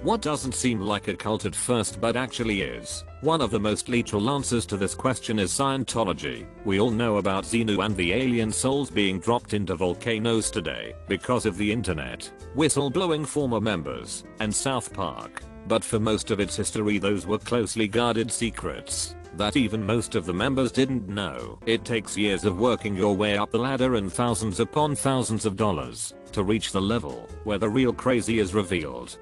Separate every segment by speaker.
Speaker 1: What doesn't seem like a cult at first but actually is? One of the most literal answers to this question is Scientology. We all know about Xenu and the alien souls being dropped into volcanoes today because of the internet, whistleblowing former members, and South Park. But for most of its history those were closely guarded secrets that even most of the members didn't know. It takes years of working your way up the ladder and thousands upon thousands of dollars to reach the level where the real crazy is revealed.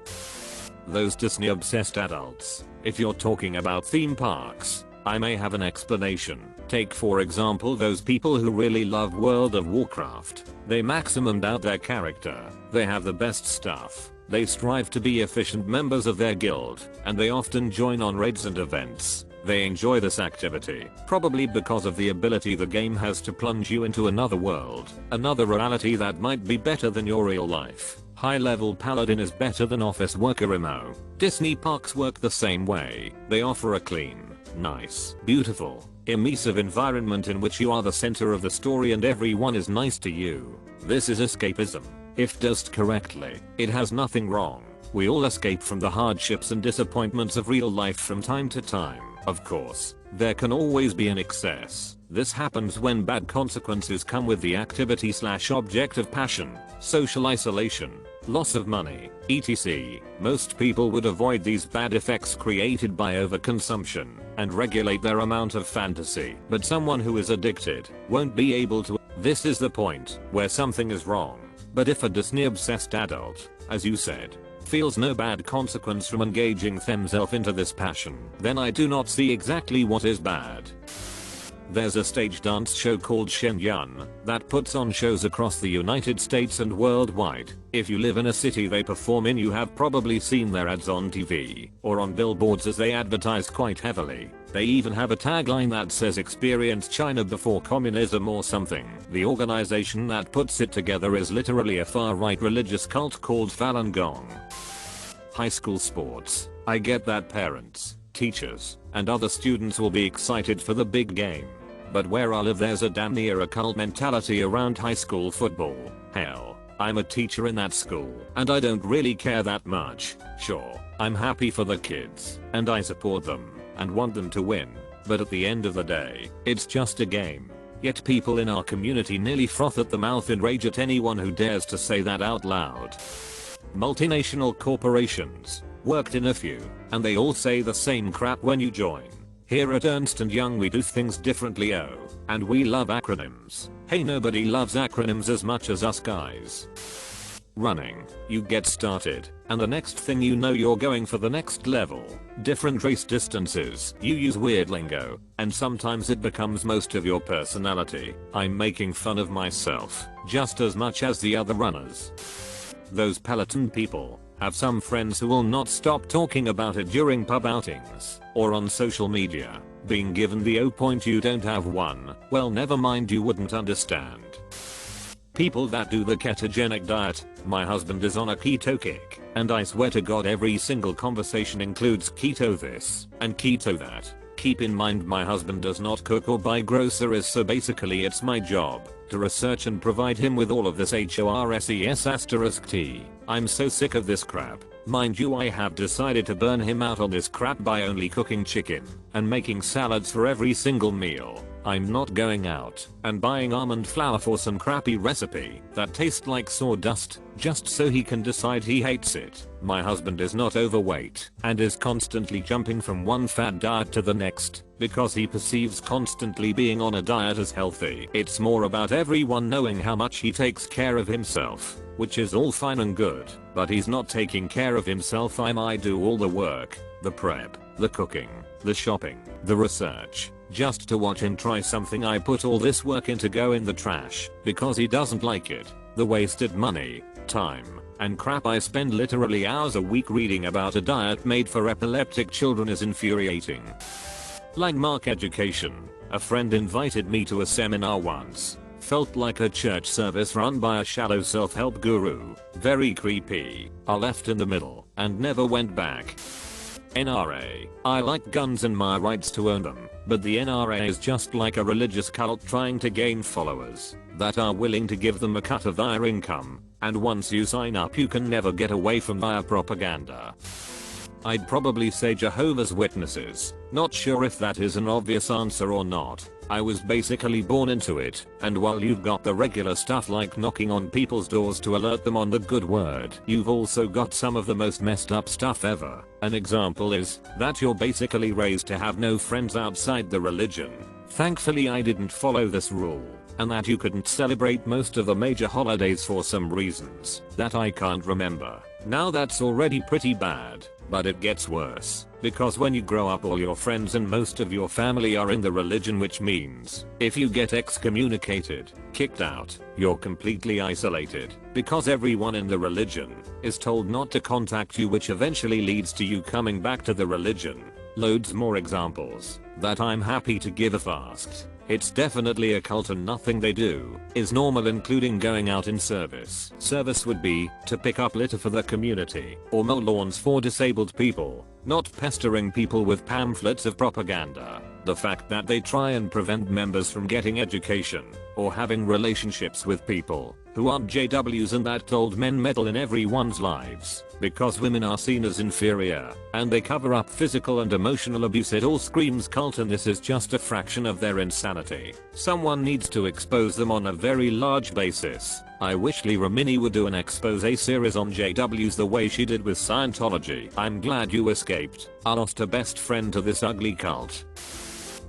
Speaker 1: Those Disney obsessed adults. If you're talking about theme parks, I may have an explanation. Take for example those people who really love World of Warcraft. They maximumed out their character. They have the best stuff. They strive to be efficient members of their guild, and they often join on raids and events. They enjoy this activity, probably because of the ability the game has to plunge you into another world, another reality that might be better than your real life. High-level paladin is better than office worker emo. Disney parks work the same way. They offer a clean, nice, beautiful, immersive environment in which you are the center of the story and everyone is nice to you. This is escapism. If dosed correctly, it has nothing wrong. We all escape from the hardships and disappointments of real life from time to time. Of course, there can always be an excess. This happens when bad consequences come with the activity/object of passion, social isolation, loss of money, etc. Most people would avoid these bad effects created by overconsumption and regulate their amount of fantasy. But someone who is addicted won't be able to. This is the point where something is wrong. But if a Disney-obsessed adult, as you said, feels no bad consequence from engaging themselves into this passion, then I do not see exactly what is bad. There's a stage dance show called Shenyang that puts on shows across the United States and worldwide. If you live in a city they perform in, you have probably seen their ads on TV or on billboards as they advertise quite heavily. They even have a tagline that says "Experience China before communism" or something. The organization that puts it together is literally a far-right religious cult called Falun Gong. High school sports. I get that parents, teachers, and other students will be excited for the big game. But where I live there's a damn near a cult mentality around high school football. Hell, I'm a teacher in that school and I don't really care that much. Sure, I'm happy for the kids and I support them and want them to win, but at the end of the day, it's just a game. Yet people in our community nearly froth at the mouth in rage at anyone who dares to say that out loud. Multinational corporations. Worked in a few, and they all say the same crap when you join. Here at Ernst & Young we do things differently, and we love acronyms. Hey, nobody loves acronyms as much as us guys. Running. You get started, and the next thing you know you're going for the next level. Different race distances. You use weird lingo, and sometimes it becomes most of your personality. I'm making fun of myself, just as much as the other runners. Those Peloton people. Have some friends who will not stop talking about it during pub outings or on social media. Being given the "oh point you don't have one, well never mind, you wouldn't understand." People that do the ketogenic diet. My husband is on a keto kick, and I swear to God every single conversation includes keto this and keto that. Keep in mind my husband does not cook or buy groceries, so basically it's my job to research and provide him with all of this HORSES*T. I'm so sick of this crap. Mind you, I have decided to burn him out on this crap by only cooking chicken and making salads for every single meal. I'm not going out and buying almond flour for some crappy recipe that tastes like sawdust just so he can decide he hates it. My husband is not overweight and is constantly jumping from one fad diet to the next because he perceives constantly being on a diet as healthy. It's more about everyone knowing how much he takes care of himself, which is all fine and good, but he's not taking care of himself. I do all the work, the prep, the cooking, the shopping, the research, just to watch him try something I put all this work in to go in the trash because he doesn't like it. The wasted money, time, and crap I spend literally hours a week reading about a diet made for epileptic children is infuriating. Landmark education. A friend invited me to a seminar once. Felt like a church service run by a shallow self-help guru. Very creepy. I left in the middle and never went back. NRA. I like guns and my rights to own them, but the NRA is just like a religious cult trying to gain followers that are willing to give them a cut of their income, and once you sign up you can never get away from their propaganda. I'd probably say Jehovah's Witnesses. Not sure if that is an obvious answer or not. I was basically born into it, and while you've got the regular stuff like knocking on people's doors to alert them on the good word, you've also got some of the most messed up stuff ever. An example is that you're basically raised to have no friends outside the religion. Thankfully I didn't follow this rule, and that you couldn't celebrate most of the major holidays for some reasons that I can't remember. Now that's already pretty bad, but it gets worse, because when you grow up all your friends and most of your family are in the religion, which means if you get excommunicated, kicked out, you're completely isolated, because everyone in the religion is told not to contact you, which eventually leads to you coming back to the religion. Loads more examples that I'm happy to give if asked. It's definitely a cult and nothing they do is normal, including going out in service. Service would be to pick up litter for the community or mow lawns for disabled people, not pestering people with pamphlets of propaganda. The fact that they try and prevent members from getting education or having relationships with people who aren't JWs, and that old men meddle in everyone's lives because women are seen as inferior and they cover up physical and emotional abuse. It all screams cult, and this is just a fraction of their insanity. Someone needs to expose them on a very large basis. I wish Lee Remini would do an expose series on JWs the way she did with Scientology. I'm glad you escaped. I lost a best friend to this ugly cult.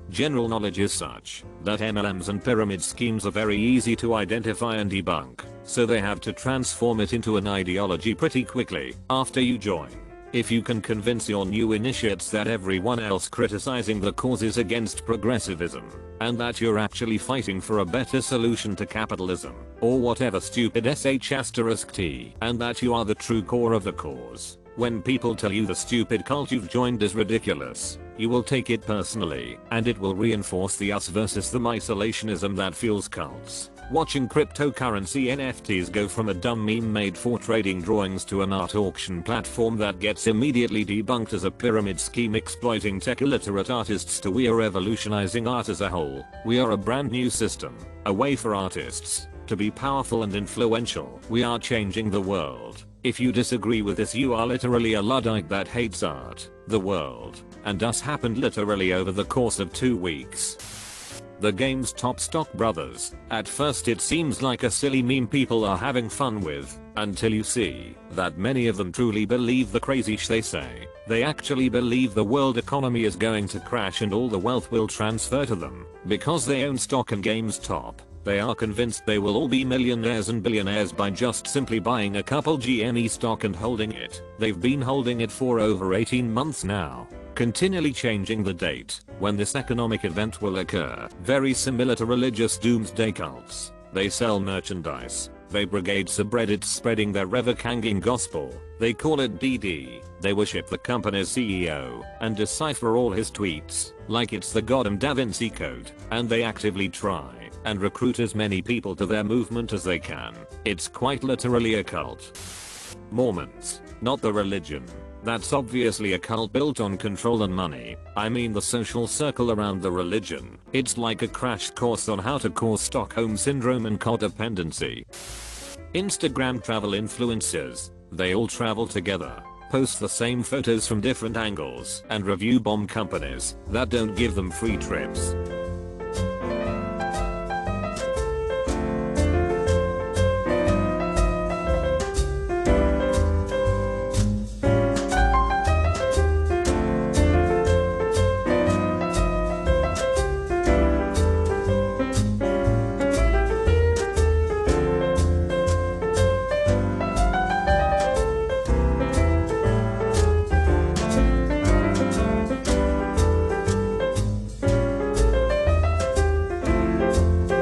Speaker 1: General knowledge is such that MLMs and pyramid schemes are very easy to identify and debunk, so they have to transform it into an ideology pretty quickly after you join. If you can convince your new initiates that everyone else criticizing the cause is against progressivism, and that you're actually fighting for a better solution to capitalism, or whatever stupid sh*t, and that you are the true core of the cause, when people tell you the stupid cult you've joined is ridiculous, you will take it personally, and it will reinforce the us versus them isolationism that fuels cults. Watching cryptocurrency NFTs go from a dumb meme made for trading drawings to an art auction platform that gets immediately debunked as a pyramid scheme exploiting tech illiterate artists to we are revolutionizing art as a whole. We are a brand new system, a way for artists to be powerful and influential. We are changing the world. If you disagree with this, you are literally a Luddite that hates art, the world, and us. Happened literally over the course of 2 weeks. The game's top stock brothers. At first it seems like a silly meme people are having fun with, until you see that many of them truly believe the crazy sh they say. They actually believe the world economy is going to crash and all the wealth will transfer to them because they own stock in GameStop. They are convinced they will all be millionaires and billionaires by just simply buying a couple GME stock and holding it. They've been holding it for over 18 months now, continually changing the date when this economic event will occur. Very similar to religious doomsday cults. They sell merchandise. They brigade subreddits spreading their revoking gospel. They call it DD. They worship the company's CEO and decipher all his tweets like it's the goddamn Da Vinci Code, and they actively try and recruit as many people to their movement as they can. It's quite literally a cult. Mormons, not the religion. That's obviously a cult built on control and money. I mean the social circle around the religion. It's like a crash course on how to cause Stockholm Syndrome and codependency. Instagram travel influencers. They all travel together, post the same photos from different angles, and review bomb companies that don't give them free trips.